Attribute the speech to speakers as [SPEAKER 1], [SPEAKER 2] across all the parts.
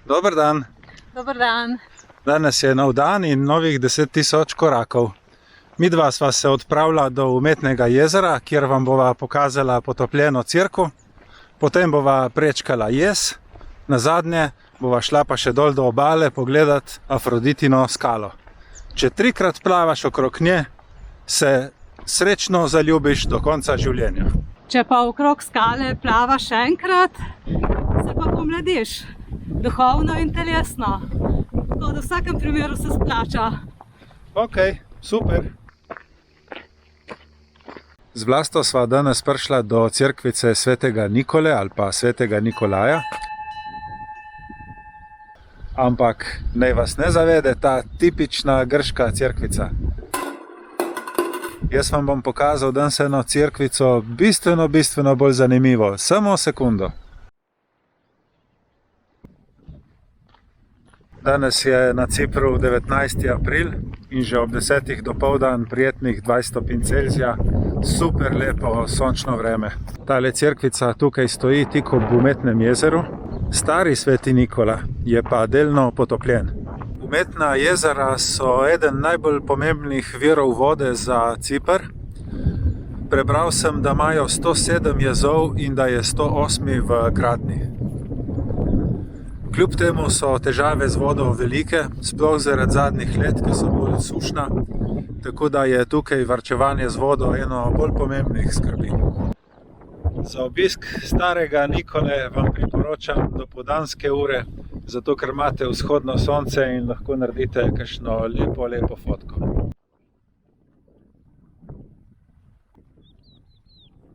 [SPEAKER 1] Dober dan.
[SPEAKER 2] Dober dan.
[SPEAKER 1] Danes je nov dan in novih 10.000 korakov. Midva sva se odpravila do umetnega jezera, kjer vam bova pokazala potopljeno cerkev. Potem bova prečkala jez, nazadnje bova šla pa še dol do obale pogledat Afroditino skalo. Če 3-krat plavaš okrog nje, se srečno zaljubiš do konca življenja.
[SPEAKER 2] Če pa okrog skale plavaš enkrat, se pa pomladiš. Duhovno in telesno. Tako da v vsakem primeru se splača.
[SPEAKER 1] Ok, super. Z Vlasto sva danes prišla do cerkvice svetega Nikole ali pa svetega Nikolaja. Ampak naj vas ne zavede ta tipična grška cerkvica. Jaz vam bom pokazal danes eno cerkvico bistveno bolj zanimivo. Samo sekundo. Danes je na Cipru 19. april in že ob 10. dopoldan prijetnih 20 stopinj Celzija, super lepo sončno vreme. Tale cerkvica tukaj stoji tik ob umetnem jezeru. Stari sveti Nikola je pa delno potopljen. Umetna jezera so eden najbolj pomembnih virov vode za Cipr. Prebral sem, da imajo 107 jezov in da je 108 v gradnji. Kljub temu so težave z vodo velike, sploh zaradi zadnjih let, ki so bolj sušna, tako da je tukaj varčevanje z vodo eno bolj pomembnih skrbi. Za obisk starega Nikole vam priporočam dopoldanske ure, zato ker imate vzhodno sonce in lahko naredite kakšno lepo fotko.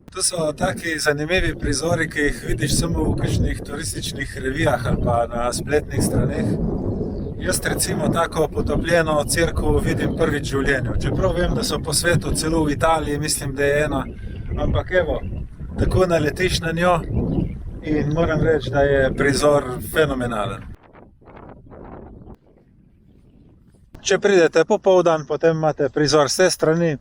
[SPEAKER 1] To so taki zanimivi prizori, ki jih vidiš samo v kakšnih turističnih revijah ali pa na spletnih straneh. Jaz recimo tako potopljeno cerkev vidim prvič v življenju. Čeprav vem, da so po svetu, celo v Italiji, mislim, da je ena. Ampak evo, tako naletiš na njo in moram reči, da je prizor fenomenalen. Če pridete popoldan, potem imate prizor s te strani.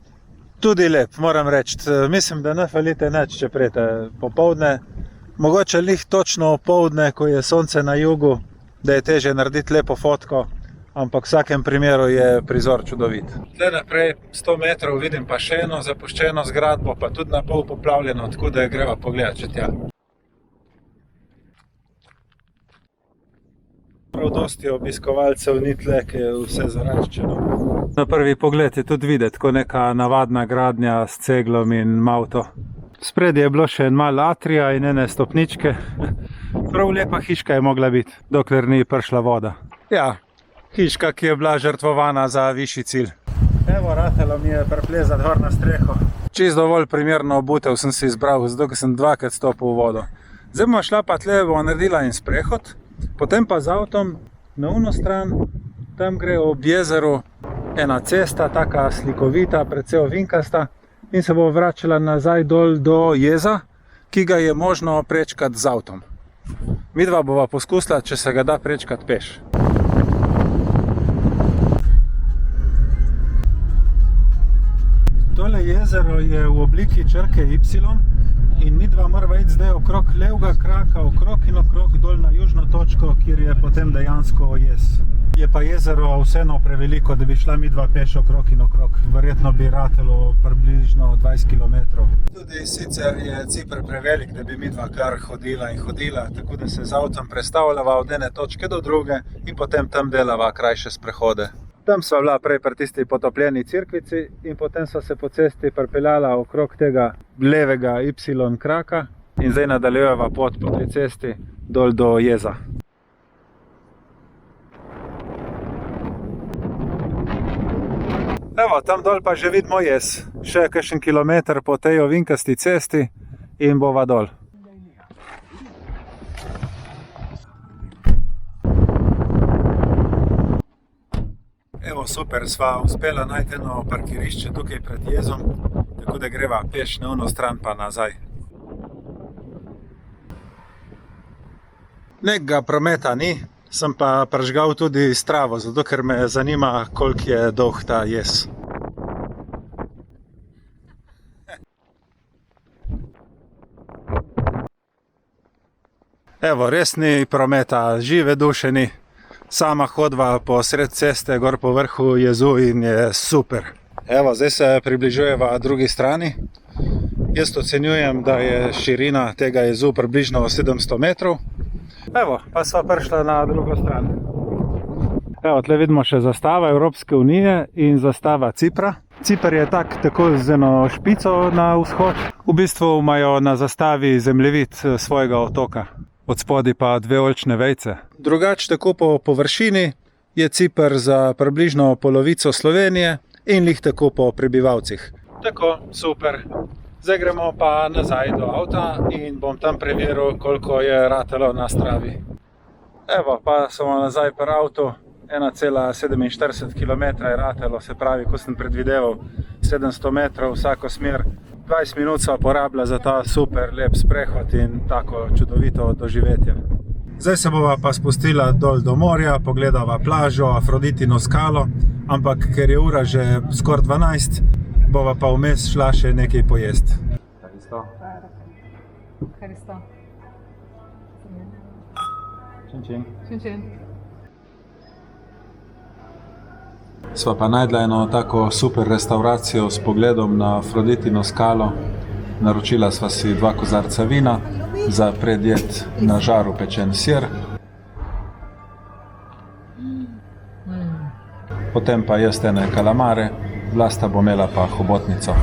[SPEAKER 1] Tudi lep, moram reči. Mislim, da ne falite nič, če pridete popoldne. Mogoče lih točno opoldne, ko je sonce na jugu, da je težje narediti lepo fotko, ampak v vsakem primeru je prizor čudovit. Tle naprej 100 metrov vidim pa še eno zapuščeno zgradbo, pa tudi na pol poplavljeno, tako da je greva pogledati še tja. Prav dosti obiskovalcev ni tle, ki je vse zaraščeno. Na prvi pogled je tudi videti, kot neka navadna gradnja s ceglom in mavto. Spredje je bilo še en mal atrija in ene stopničke. Prav lepa hiška je mogla biti, dokler ni prišla voda. Ja, hiška, ki je bila žrtvovana za višji cilj. Evo, ratelo mi je priplezati gor na streho. Čisto dovolj primerno obutev sem si izbral, zato ker sem 2-krat stopil v vodo. Zdaj bomo šla pa tle, bomo naredila en sprehod, potem pa z avtom na uno stran, tam gre ob jezeru ena cesta, taka slikovita, precej ovinkasta, in se bo vračala nazaj dol do jeza, ki ga je možno prečkati z avtom. Midva bova poskusila, če se ga da prečkati peš. Tole jezero je v obliki črke Y in midva morava iti zdaj okrog levega kraka, okrog in okrog dol na južno točko, kjer je potem dejansko jez. Je pa jezero vseeno preveliko, da bi šla midva peš okrog in okrog. Verjetno bi ratelo približno 20 km. Tudi sicer je Cipr prevelik, da bi midva kar hodila in hodila, tako da se z avtom prestavljava od ene točke do druge in potem tam delava krajše sprehode. Tam sva bila prej pri tisti potopljeni cerkvici in potem sva se po cesti pripeljala okrog tega levega Y kraka in zdaj nadaljujeva pot po tej cesti dol do jeza. Evo, tam dol pa že vidimo jez. Še kakšen kilometer po tej ovinkasti cesti in bova dol. Evo, super, sva uspela najti eno parkirišče tukaj pred jezom, tako da greva peš na ono stran pa nazaj. Nekega prometa ni, sem pa prižgal tudi Stravo, zato ker me zanima, koliko je dolg ta jez. Evo, res ni prometa, žive duše ni. Sama hodva po sred ceste, gor po vrhu jezu in je super. Evo, zdaj se približujeva drugi strani. Jaz ocenjujem, da je širina tega jezu približno 700 metrov. Evo, pa sva prišla na drugo stran. Evo, tle vidimo še zastava Evropske unije in zastava Cipra. Cipr je tako z eno špico na vzhod. V bistvu imajo na zastavi zemljevid svojega otoka. Od spodaj pa dve oljčne vejce. Drugače tako po površini je Cipr za približno polovico Slovenije in lih tako po prebivalcih. Tako, super. Zdaj gremo pa nazaj do avta in bom tam preveril, koliko je ratalo na Stravi. Evo, pa smo nazaj pri avtu. 1,47 km je ratalo, se pravi, ko sem predvideval 700 metrov vsako smer. 20 minut sva porabila za ta super lep sprehod in tako čudovito doživetje. Zdaj se bova pa spustila dol do morja, pogledava plažo, Afroditino skalo, ampak ker je ura že skoraj 12, bova pa vmes šla še nekaj pojesti. Sva pa najdla eno tako super restauracijo s pogledom na Afroditino skalo. Naročila sva si 2 kozarca vina, za predjed na žaru pečen sir. Potem pa jaz ene kalamare, Vlasta bo imela pa hobotnico.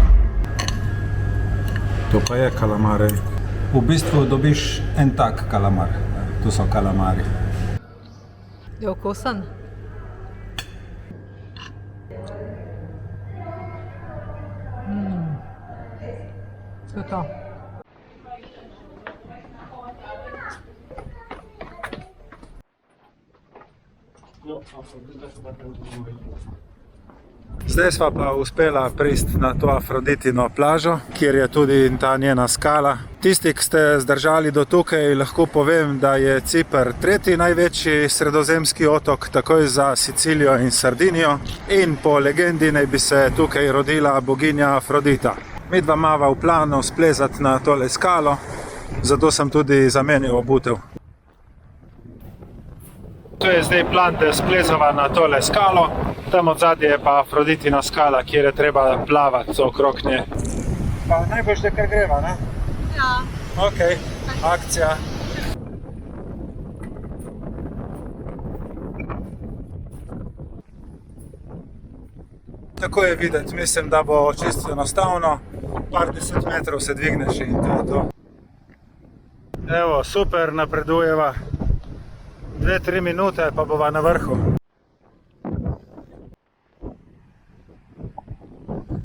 [SPEAKER 1] To pa je kalamare. V bistvu dobiš en tak kalamar. Tu so kalamari.
[SPEAKER 2] Je okusen? To je to.
[SPEAKER 1] Zdaj sva pa uspela priti na to Afroditino plažo, kjer je tudi ta njena skala. Tisti, ki ste zdržali do tukaj, lahko povem, da je Cipr tretji največji sredozemski otok, takoj za Sicilijo in Sardinijo. In po legendi naj bi se tukaj rodila boginja Afrodita. Midva imava v planu splezati na tole skalo, zato sem tudi zamenjal obutev. To je zdaj plan, da splezava na tole skalo, tam od zadnje je pa Afroditina skala, kjer je treba plavati okrog nje. Pa najbolj še kar greva, ne?
[SPEAKER 2] Ja.
[SPEAKER 1] Ok, akcija. Tako je videti, mislim, da bo čisto enostavno, par 10 metrov se dvigneš in to je to. Evo, super, napredujeva. 2-3 minute pa bova na vrhu.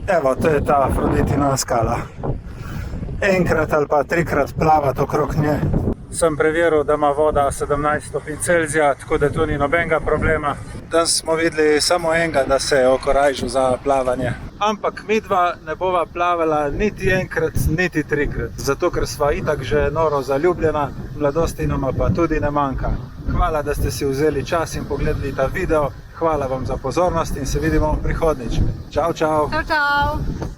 [SPEAKER 1] Evo, to je ta Afroditina skala. Enkrat ali pa 3-krat plavati okrog nje. Sem preveril, da ima voda 17 stopinj Celzija, tako da tu ni nobenega problema. Danes smo videli samo enega, da se je okorajžil za plavanje. Ampak midva ne bova plavala niti enkrat, niti 3-krat. Zato, ker sva itak že noro zaljubljena, mladosti nama pa tudi ne manjka. Hvala, da ste si vzeli čas in pogledali ta video. Hvala vam za pozornost in se vidimo prihodnjič. Čau, čau!
[SPEAKER 2] Čau, čau!